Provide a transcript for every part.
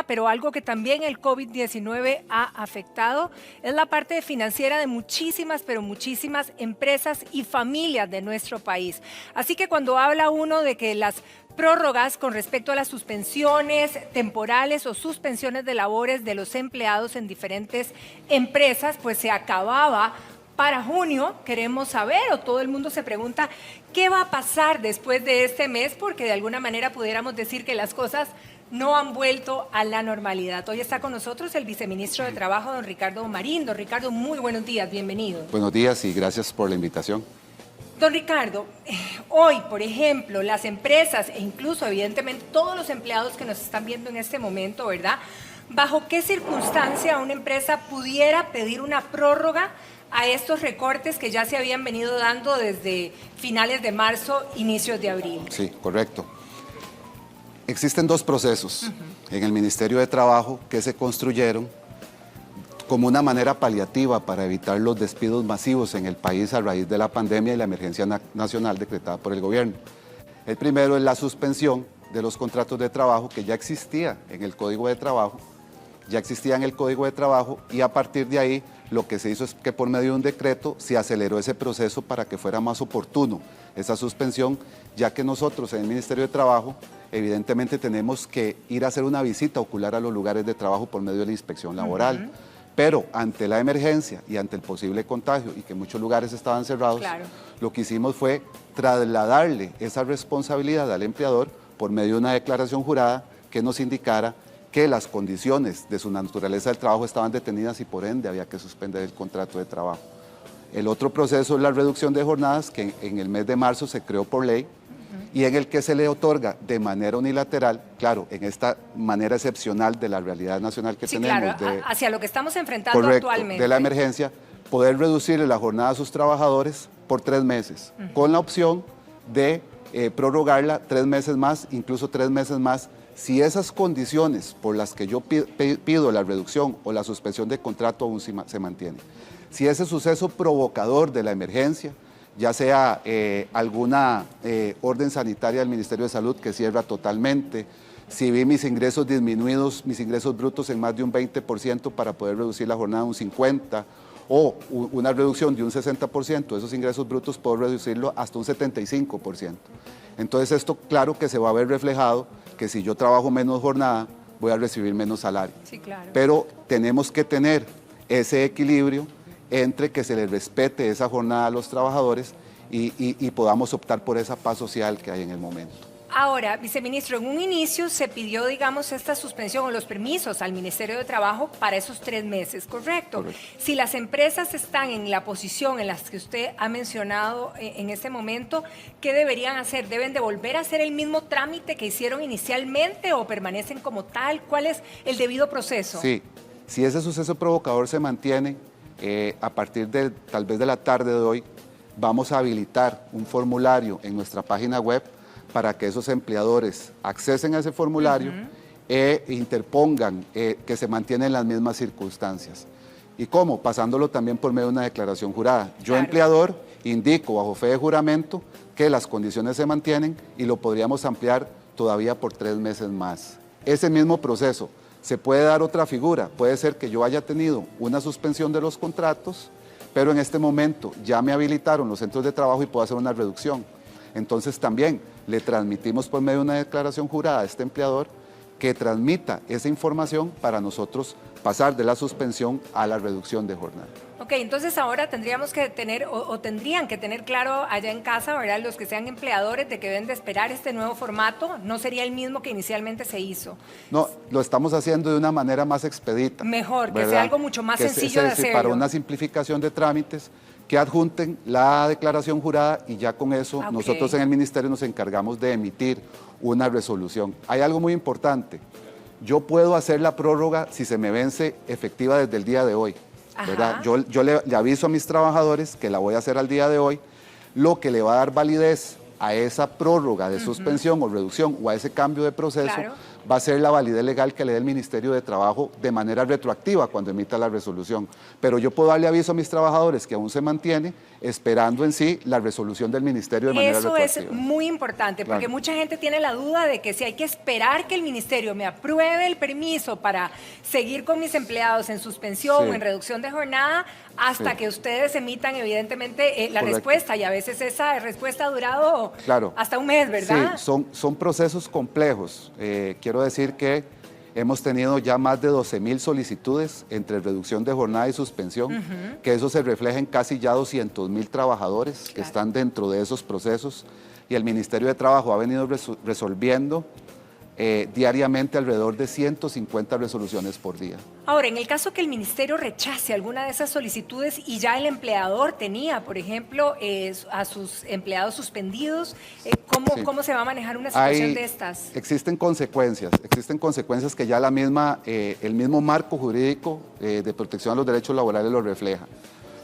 pero algo que también el COVID-19 ha afectado es la parte financiera de muchísimas, pero muchísimas empresas y familias de nuestro país. Así que cuando habla uno de que las prórrogas con respecto a las suspensiones temporales o suspensiones de labores de los empleados en diferentes empresas, pues se acababa para junio, queremos saber, o todo el mundo se pregunta, ¿qué va a pasar después de este mes? Porque de alguna manera pudiéramos decir que las cosas no han vuelto a la normalidad. Hoy está con nosotros el viceministro de Trabajo, don Ricardo Marín. Don Ricardo, muy buenos días, bienvenido. Buenos días y gracias por la invitación. Don Ricardo, hoy, por ejemplo, las empresas e incluso, evidentemente, todos los empleados que nos están viendo en este momento, ¿verdad? ¿Bajo qué circunstancia una empresa pudiera pedir una prórroga a estos recortes que ya se habían venido dando desde finales de marzo, inicios de abril? Sí, correcto. Existen dos procesos en el Ministerio de Trabajo que se construyeron como una manera paliativa para evitar los despidos masivos en el país a raíz de la pandemia y la emergencia nacional decretada por el gobierno. El primero es la suspensión de los contratos de trabajo que ya existía en el Código de Trabajo, y a partir de ahí lo que se hizo es que por medio de un decreto se aceleró ese proceso para que fuera más oportuno esa suspensión, ya que nosotros en el Ministerio de Trabajo evidentemente tenemos que ir a hacer una visita ocular a los lugares de trabajo por medio de la inspección laboral. Pero ante la emergencia y ante el posible contagio y que muchos lugares estaban cerrados, lo que hicimos fue trasladarle esa responsabilidad al empleador por medio de una declaración jurada que nos indicara que las condiciones de su naturaleza del trabajo estaban detenidas y por ende había que suspender el contrato de trabajo. El otro proceso es la reducción de jornadas que en el mes de marzo se creó por ley y en el que se le otorga de manera unilateral, claro, en esta manera excepcional de la realidad nacional que tenemos. Claro, hacia lo que estamos enfrentando actualmente. De la emergencia, poder reducirle la jornada a sus trabajadores por 3 meses, con la opción de prorrogarla 3 meses más, incluso 3 meses más, si esas condiciones por las que yo pido la reducción o la suspensión de contrato aún se mantienen. Si ese suceso provocador de la emergencia, ya sea alguna orden sanitaria del Ministerio de Salud que cierra totalmente, si vi mis ingresos disminuidos, mis ingresos brutos en más de un 20% para poder reducir la jornada a un 50%, o una reducción de un 60%, esos ingresos brutos puedo reducirlo hasta un 75%. Entonces esto claro que se va a ver reflejado que si yo trabajo menos jornada, voy a recibir menos salario. Sí, claro. Pero tenemos que tener ese equilibrio entre que se les respete esa jornada a los trabajadores y podamos optar por esa paz social que hay en el momento. Ahora, viceministro, en un inicio se pidió, digamos, esta suspensión o los permisos al Ministerio de Trabajo para esos 3 meses, ¿correcto? Correcto. Si las empresas están en la posición en la que usted ha mencionado en este momento, ¿qué deberían hacer? ¿Deben de volver a hacer el mismo trámite que hicieron inicialmente o permanecen como tal? ¿Cuál es el debido proceso? Sí, si ese suceso provocador se mantiene, a partir de tal vez de la tarde de hoy, vamos a habilitar un formulario en nuestra página web para que esos empleadores accesen a ese formulario e interpongan que se mantienen las mismas circunstancias. ¿Y cómo? Pasándolo también por medio de una declaración jurada. Yo, empleador, indico bajo fe de juramento que las condiciones se mantienen y lo podríamos ampliar todavía por 3 meses más. Ese mismo proceso. Se puede dar otra figura, puede ser que yo haya tenido una suspensión de los contratos, pero en este momento ya me habilitaron los centros de trabajo y puedo hacer una reducción. Entonces también le transmitimos por medio de una declaración jurada a este empleador que transmita esa información para nosotros pasar de la suspensión a la reducción de jornada. Ok, entonces ahora tendríamos que tener o tendrían que tener claro allá en casa, ¿verdad? Los que sean empleadores de que deben de esperar este nuevo formato, no sería el mismo que inicialmente se hizo. No, lo estamos haciendo de una manera más expedita. Mejor, ¿verdad? Que sea algo mucho más sencillo de hacerlo. Para una simplificación de trámites, que adjunten la declaración jurada y ya con eso nosotros en el Ministerio nos encargamos de emitir una resolución. Hay algo muy importante, yo puedo hacer la prórroga si se me vence efectiva desde el día de hoy, ¿verdad? Yo le aviso a mis trabajadores que la voy a hacer al día de hoy, lo que le va a dar validez a esa prórroga de suspensión o reducción o a ese cambio de proceso va a ser la validez legal que le dé el Ministerio de Trabajo de manera retroactiva cuando emita la resolución. Pero yo puedo darle aviso a mis trabajadores que aún se mantiene esperando en sí la resolución del Ministerio de manera retroactiva. Eso es muy importante, porque mucha gente tiene la duda de que si hay que esperar que el Ministerio me apruebe el permiso para seguir con mis empleados en suspensión o en reducción de jornada, hasta que ustedes emitan evidentemente la respuesta, y a veces esa respuesta ha durado hasta un mes, ¿verdad? Sí, son procesos complejos. Quiero decir que hemos tenido ya más de 12,000 solicitudes entre reducción de jornada y suspensión, que eso se refleja en casi ya 200,000 trabajadores que están dentro de esos procesos, y el Ministerio de Trabajo ha venido resolviendo diariamente alrededor de 150 resoluciones por día. Ahora, en el caso que el Ministerio rechace alguna de esas solicitudes y ya el empleador tenía, por ejemplo, a sus empleados suspendidos, ¿cómo se va a manejar una situación de estas? Existen consecuencias que ya el mismo marco jurídico de protección a los derechos laborales lo refleja.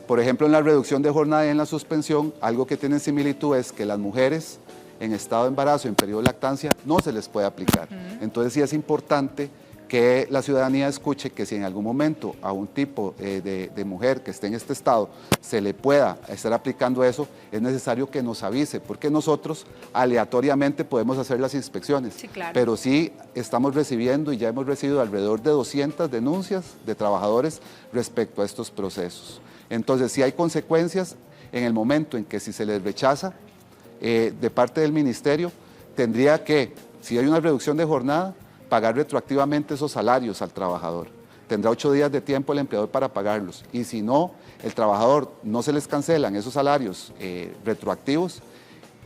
Por ejemplo, en la reducción de jornada y en la suspensión, algo que tiene similitud es que las mujeres en estado de embarazo, en periodo de lactancia, no se les puede aplicar. Entonces sí es importante que la ciudadanía escuche que si en algún momento a un tipo de mujer que esté en este estado se le pueda estar aplicando eso, es necesario que nos avise, porque nosotros aleatoriamente podemos hacer las inspecciones. Sí, claro. Pero sí estamos recibiendo y ya hemos recibido alrededor de 200 denuncias de trabajadores respecto a estos procesos. Entonces sí hay consecuencias en el momento en que si se les rechaza, de parte del Ministerio, tendría que, si hay una reducción de jornada, pagar retroactivamente esos salarios al trabajador. Tendrá 8 días de tiempo el empleador para pagarlos. Y si no, el trabajador no se les cancelan esos salarios retroactivos,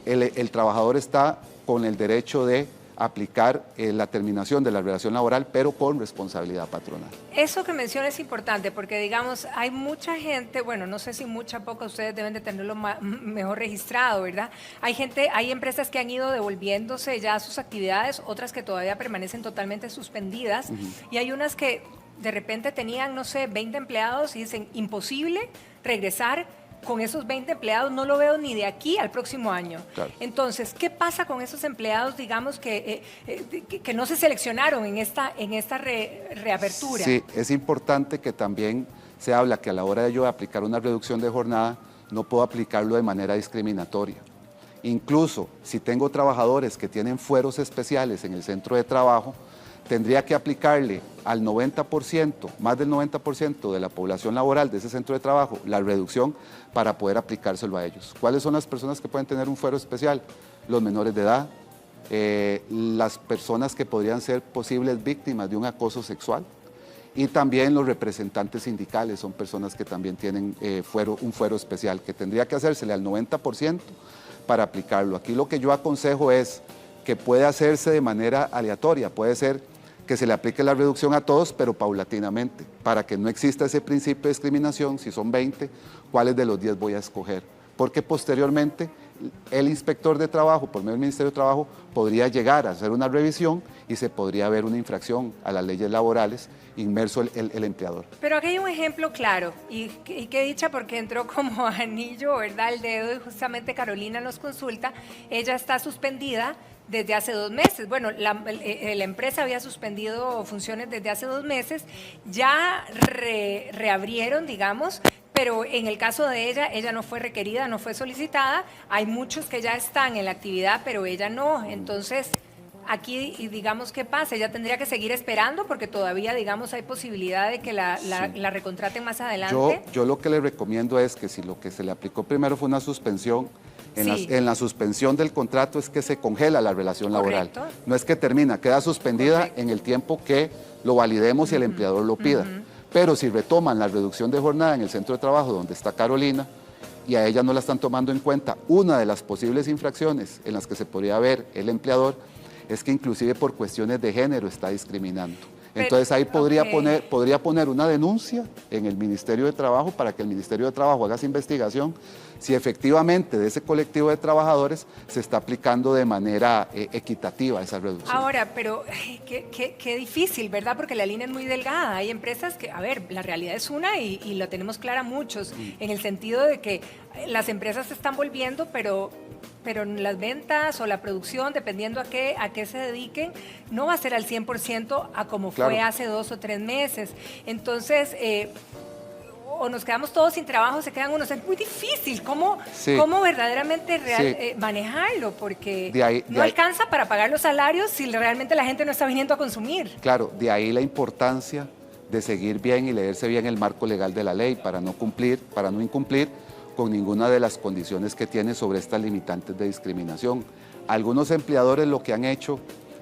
el trabajador está con el derecho de aplicar la terminación de la relación laboral, pero con responsabilidad patronal. Eso que menciona es importante porque, digamos, hay mucha gente, bueno, no sé si mucha, poca, ustedes deben de tenerlo mejor registrado, ¿verdad? Hay empresas que han ido devolviéndose ya sus actividades, otras que todavía permanecen totalmente suspendidas, y hay unas que de repente tenían, no sé, 20 empleados y dicen, imposible regresar con esos 20 empleados, no lo veo ni de aquí al próximo año. Claro. Entonces, ¿qué pasa con esos empleados, digamos, que no se seleccionaron en esta reapertura? Sí, es importante que también se habla que a la hora de yo aplicar una reducción de jornada, no puedo aplicarlo de manera discriminatoria. Incluso si tengo trabajadores que tienen fueros especiales en el centro de trabajo, tendría que aplicarle al 90%, más del 90% de la población laboral de ese centro de trabajo, la reducción para poder aplicárselo a ellos. ¿Cuáles son las personas que pueden tener un fuero especial? Los menores de edad, las personas que podrían ser posibles víctimas de un acoso sexual, y también los representantes sindicales son personas que también tienen un fuero especial, que tendría que hacérsele al 90% para aplicarlo. Aquí lo que yo aconsejo es que puede hacerse de manera aleatoria, puede ser que se le aplique la reducción a todos, pero paulatinamente, para que no exista ese principio de discriminación. Si son 20, ¿cuáles de los 10 voy a escoger? Porque posteriormente el inspector de trabajo, por medio del Ministerio de Trabajo, podría llegar a hacer una revisión y se podría ver una infracción a las leyes laborales, inmerso el empleador. Pero aquí hay un ejemplo claro, y qué dicha porque entró como anillo, ¿verdad?, el dedo, y justamente Carolina nos consulta. Ella está suspendida desde hace 2 meses. Bueno, la empresa había suspendido funciones desde hace 2 meses, ya reabrieron, digamos, pero en el caso de ella no fue requerida, no fue solicitada. Hay muchos que ya están en la actividad, pero ella no. Entonces, aquí, digamos, ¿qué pasa? Ella tendría que seguir esperando porque todavía, digamos, hay posibilidad de que la recontraten más adelante. Yo lo que le recomiendo es que si lo que se le aplicó primero fue una suspensión, en la suspensión del contrato es que se congela la relación laboral. No es que termina, queda suspendida en el tiempo que lo validemos y el empleador lo pida. Pero si retoman la reducción de jornada en el centro de trabajo donde está Carolina y a ella no la están tomando en cuenta, una de las posibles infracciones en las que se podría ver el empleador es que inclusive por cuestiones de género está discriminando. Entonces ahí podría poner una denuncia en el Ministerio de Trabajo para que el Ministerio de Trabajo haga esa investigación si efectivamente de ese colectivo de trabajadores se está aplicando de manera equitativa esa reducción. Ahora, pero qué difícil, ¿verdad? Porque la línea es muy delgada. Hay empresas que, a ver, la realidad es una y la tenemos clara muchos, en el sentido de que las empresas se están volviendo, pero pero las ventas o la producción, dependiendo a qué se dediquen, no va a ser al 100% a como Claro. fue hace 2 o 3 meses. Entonces, o nos quedamos todos sin trabajo, se quedan unos. Es muy difícil. ¿Cómo verdaderamente manejarlo? Porque no alcanza para pagar los salarios si realmente la gente no está viniendo a consumir. Claro, de ahí la importancia de seguir bien y leerse bien el marco legal de la ley para no incumplir con ninguna de las condiciones que tiene sobre estas limitantes de discriminación. Algunos empleadores lo que han hecho,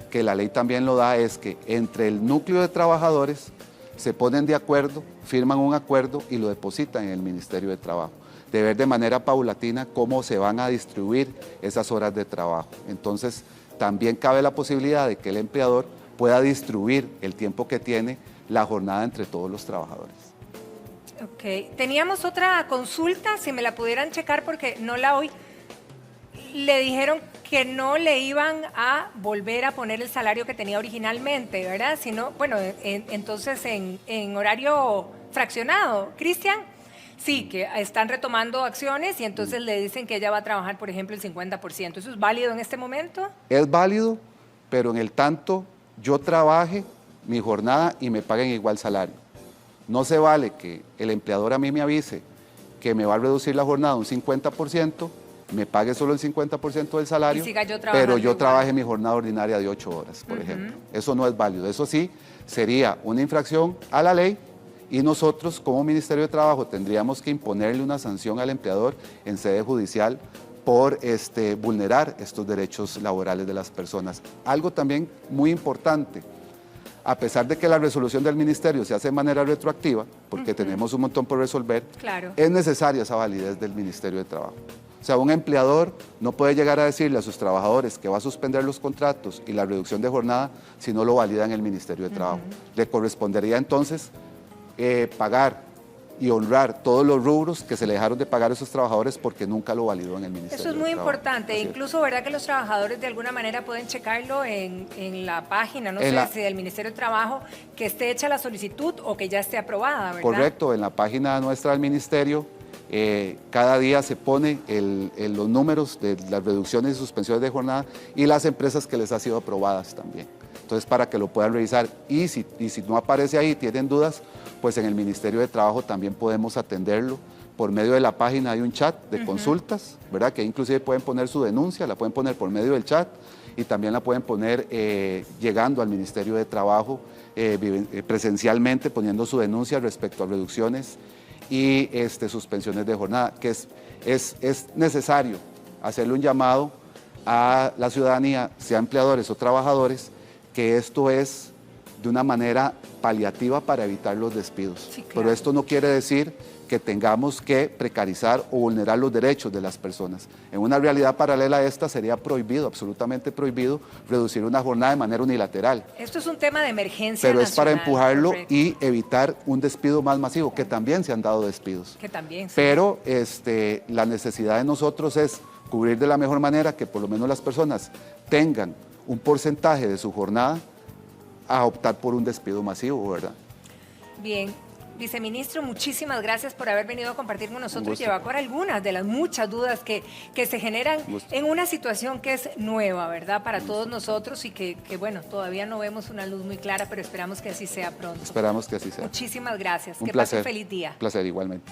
que la ley también lo da, es que entre el núcleo de trabajadores se ponen de acuerdo, firman un acuerdo y lo depositan en el Ministerio de Trabajo, de ver de manera paulatina cómo se van a distribuir esas horas de trabajo. Entonces, también cabe la posibilidad de que el empleador pueda distribuir el tiempo que tiene la jornada entre todos los trabajadores. Ok, teníamos otra consulta, si me la pudieran checar porque no la oí. Le dijeron que no le iban a volver a poner el salario que tenía originalmente, ¿verdad? Sino, bueno, entonces en horario fraccionado. Cristian, sí, que están retomando acciones y entonces le dicen que ella va a trabajar, por ejemplo, el 50%. ¿Eso es válido en este momento? Es válido, pero en el tanto yo trabaje mi jornada y me paguen igual salario. No se vale que el empleador a mí me avise que me va a reducir la jornada un 50%, me pague solo el 50% del salario, pero yo trabaje mi jornada ordinaria de 8 horas, por ejemplo. Eso no es válido. Eso sí, sería una infracción a la ley y nosotros como Ministerio de Trabajo tendríamos que imponerle una sanción al empleador en sede judicial por vulnerar estos derechos laborales de las personas. Algo también muy importante, a pesar de que la resolución del Ministerio se hace de manera retroactiva, porque tenemos un montón por resolver, es necesaria esa validez del Ministerio de Trabajo. O sea, un empleador no puede llegar a decirle a sus trabajadores que va a suspender los contratos y la reducción de jornada si no lo valida en el Ministerio de Trabajo. Le correspondería entonces pagar y honrar todos los rubros que se le dejaron de pagar a esos trabajadores porque nunca lo validó en el Ministerio de Trabajo. Eso es muy importante. Incluso, ¿verdad que los trabajadores de alguna manera pueden checarlo en la página, no sé si del Ministerio de Trabajo, que esté hecha la solicitud o que ya esté aprobada, ¿verdad? Correcto, en la página nuestra del Ministerio cada día se pone los números de las reducciones y suspensiones de jornada y las empresas que les ha sido aprobadas también. Entonces, para que lo puedan revisar. Y si no aparece ahí, tienen dudas, pues en el Ministerio de Trabajo también podemos atenderlo. Por medio de la página hay un chat de consultas, ¿verdad? Que inclusive pueden poner su denuncia, la pueden poner por medio del chat y también la pueden poner llegando al Ministerio de Trabajo presencialmente, poniendo su denuncia respecto a reducciones y suspensiones de jornada, que es necesario hacerle un llamado a la ciudadanía, sea empleadores o trabajadores, que esto es de una manera paliativa para evitar los despidos. Sí, claro. Pero esto no quiere decir que tengamos que precarizar o vulnerar los derechos de las personas. En una realidad paralela a esta sería prohibido, absolutamente prohibido, reducir una jornada de manera unilateral. Esto es un tema de emergencia pero nacional, es para empujarlo y evitar un despido más masivo, que también se han dado despidos. Que también, sí. Pero la necesidad de nosotros es cubrir de la mejor manera que por lo menos las personas tengan un porcentaje de su jornada a optar por un despido masivo, ¿verdad? Bien. Viceministro, muchísimas gracias por haber venido a compartir con nosotros y evacuar algunas de las muchas dudas que se generan en una situación que es nueva, ¿verdad? Para todos nosotros y que, bueno, todavía no vemos una luz muy clara, pero esperamos que así sea pronto. Esperamos que así sea. Muchísimas gracias. Un que placer. pase un feliz día. Un placer, igualmente.